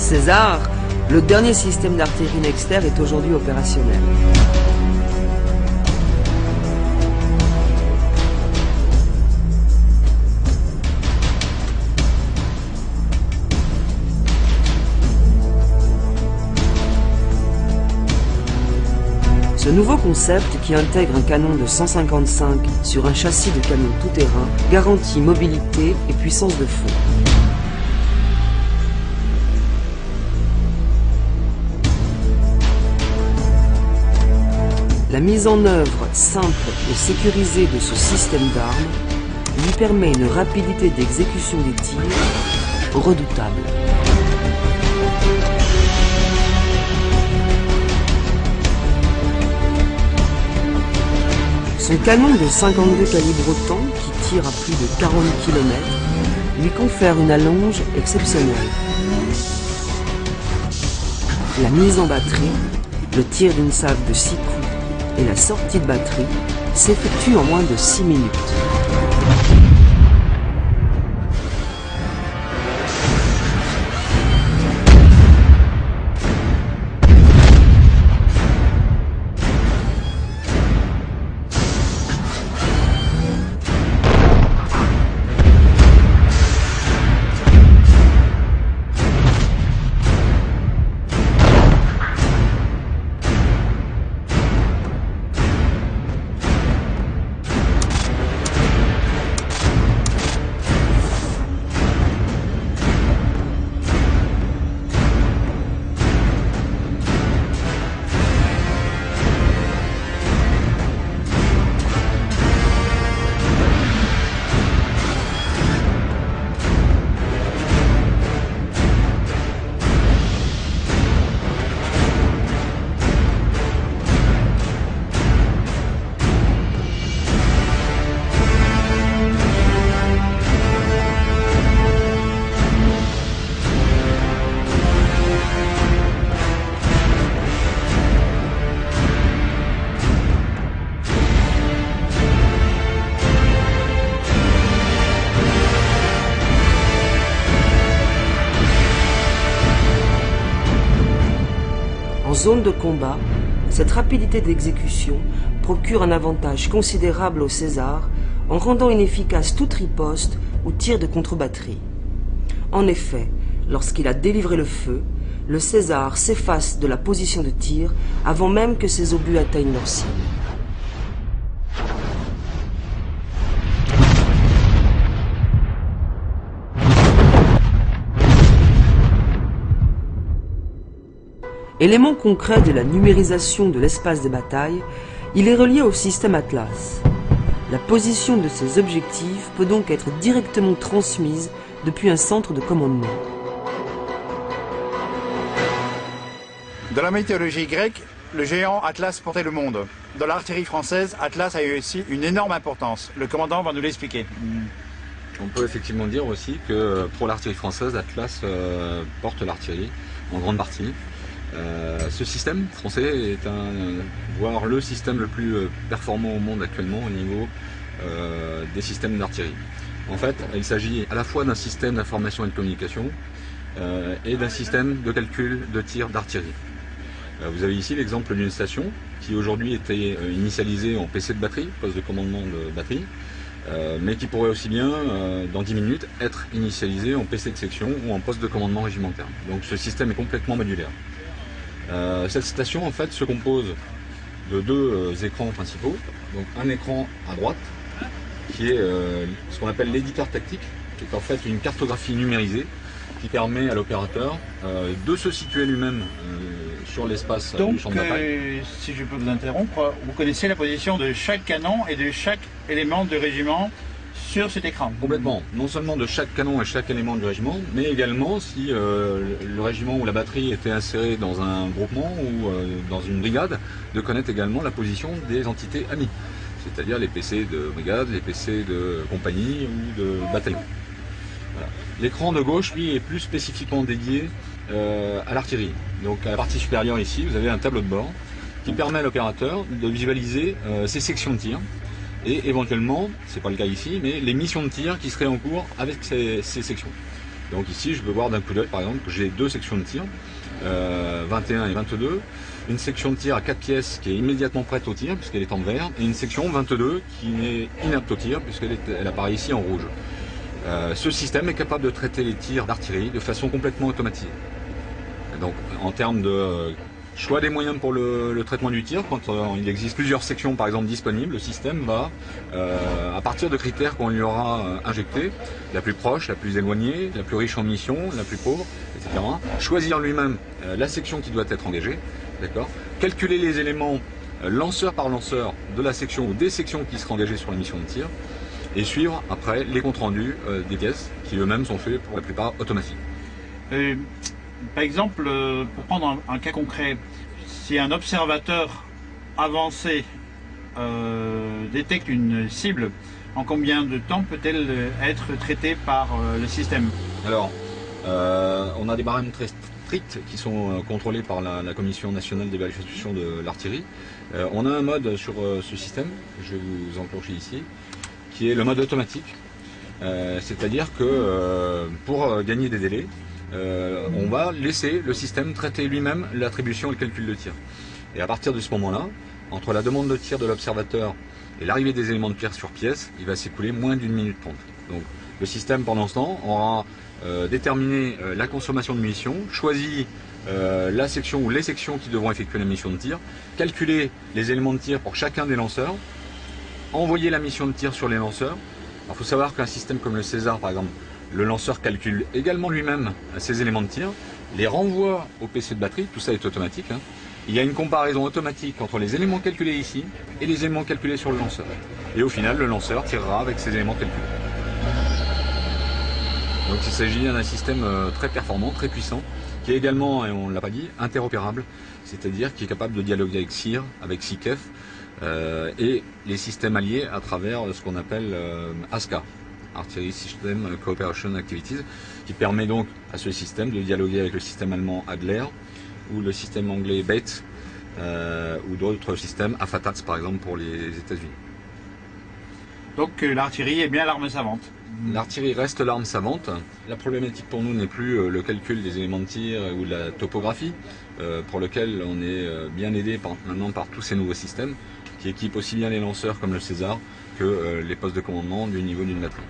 César, le dernier système d'artillerie Nexter est aujourd'hui opérationnel. Ce nouveau concept, qui intègre un canon de 155 sur un châssis de camion tout-terrain, garantit mobilité et puissance de feu. La mise en œuvre simple et sécurisée de ce système d'armes lui permet une rapidité d'exécution des tirs redoutable. Son canon de 52 calibre autant, qui tire à plus de 40 km, lui confère une allonge exceptionnelle. La mise en batterie, le tir d'une salve de 6 coups et la sortie de batterie s'effectuent en moins de 6 minutes. En zone de combat, cette rapidité d'exécution procure un avantage considérable au César en rendant inefficace toute riposte ou tir de contre-batterie. En effet, lorsqu'il a délivré le feu, le César s'efface de la position de tir avant même que ses obus atteignent leur cible. Élément concret de la numérisation de l'espace de bataille, il est relié au système Atlas. La position de ces objectifs peut donc être directement transmise depuis un centre de commandement. Dans la mythologie grecque, le géant Atlas portait le monde. Dans l'artillerie française, Atlas a eu aussi une énorme importance. Le commandant va nous l'expliquer. On peut effectivement dire aussi que pour l'artillerie française, Atlas porte l'artillerie en grande partie. Ce système français est voire le système le plus performant au monde actuellement au niveau des systèmes d'artillerie. En fait, il s'agit à la fois d'un système d'information et de communication et d'un système de calcul de tir d'artillerie. Vous avez ici l'exemple d'une station qui aujourd'hui était initialisée en PC de batterie, poste de commandement de batterie, mais qui pourrait aussi bien, dans 10 minutes, être initialisée en PC de section ou en poste de commandement régimentaire. Donc ce système est complètement modulaire. Cette station en fait se compose de deux écrans principaux. Donc un écran à droite qui est ce qu'on appelle l'éditeur tactique, qui est en fait une cartographie numérisée qui permet à l'opérateur de se situer lui-même sur l'espace du champ de bataille. Si je peux vous interrompre, vous connaissez la position de chaque canon et de chaque élément de régiment sur cet écran. Complètement. Non seulement de chaque canon et chaque élément du régiment, mais également si le régiment ou la batterie était inséré dans un groupement ou dans une brigade, de connaître également la position des entités amies, c'est-à-dire les PC de brigade, les PC de compagnie ou de bataillon. Voilà. L'écran de gauche, lui, est plus spécifiquement dédié à l'artillerie. Donc à la partie supérieure ici, vous avez un tableau de bord qui permet à l'opérateur de visualiser ses sections de tir et éventuellement, c'est pas le cas ici, mais les missions de tir qui seraient en cours avec ces sections. Donc ici, je peux voir d'un coup d'œil, par exemple, que j'ai deux sections de tir, 21 et 22, une section de tir à 4 pièces qui est immédiatement prête au tir, puisqu'elle est en vert, et une section 22 qui est inapte au tir, puisqu'elle apparaît ici en rouge. Ce système est capable de traiter les tirs d'artillerie de façon complètement automatisée. Et donc, en termes de choix des moyens pour le traitement du tir, quand il existe plusieurs sections par exemple disponibles, le système va, à partir de critères qu'on lui aura injectés, la plus proche, la plus éloignée, la plus riche en munitions, la plus pauvre, etc., choisir lui-même la section qui doit être engagée, d'accord, calculer les éléments lanceur par lanceur de la section ou des sections qui seraient engagées sur la mission de tir, et suivre après les comptes rendus des pièces qui eux-mêmes sont faits pour la plupart automatiques. Par exemple, pour prendre un cas concret, si un observateur avancé détecte une cible, en combien de temps peut-elle être traitée par le système? Alors, on a des barèmes très stricts qui sont contrôlés par la Commission nationale d'évaluation de l'artillerie. On a un mode sur ce système, je vais vous enclencher ici, qui est le mode automatique. C'est-à-dire que pour gagner des délais, on va laisser le système traiter lui-même l'attribution et le calcul de tir. Et à partir de ce moment-là, entre la demande de tir de l'observateur et l'arrivée des éléments de tir sur pièce, il va s'écouler moins d'1 minute 30. Donc le système pendant ce temps aura déterminé la consommation de munitions, choisi la section ou les sections qui devront effectuer la mission de tir, calculer les éléments de tir pour chacun des lanceurs, envoyer la mission de tir sur les lanceurs. Il faut savoir qu'un système comme le César par exemple, le lanceur calcule également lui-même ses éléments de tir, les renvoie au PC de batterie, tout ça est automatique. Il y a une comparaison automatique entre les éléments calculés ici et les éléments calculés sur le lanceur. Et au final, le lanceur tirera avec ces éléments calculés. Donc il s'agit d'un système très performant, très puissant, qui est également, et on ne l'a pas dit, interopérable, c'est-à-dire qui est capable de dialoguer avec CIR, avec SICEF, et les systèmes alliés à travers ce qu'on appelle ASCA. Artillery System Cooperation Activities, qui permet donc à ce système de dialoguer avec le système allemand Adler ou le système anglais Bates ou d'autres systèmes, AFATATS par exemple pour les États-Unis. Donc l'artillerie est bien l'arme savante. L'artillerie reste l'arme savante. La problématique pour nous n'est plus le calcul des éléments de tir ou de la topographie, pour lequel on est bien aidé maintenant par tous ces nouveaux systèmes qui équipent aussi bien les lanceurs comme le César que les postes de commandement du niveau d'une batterie.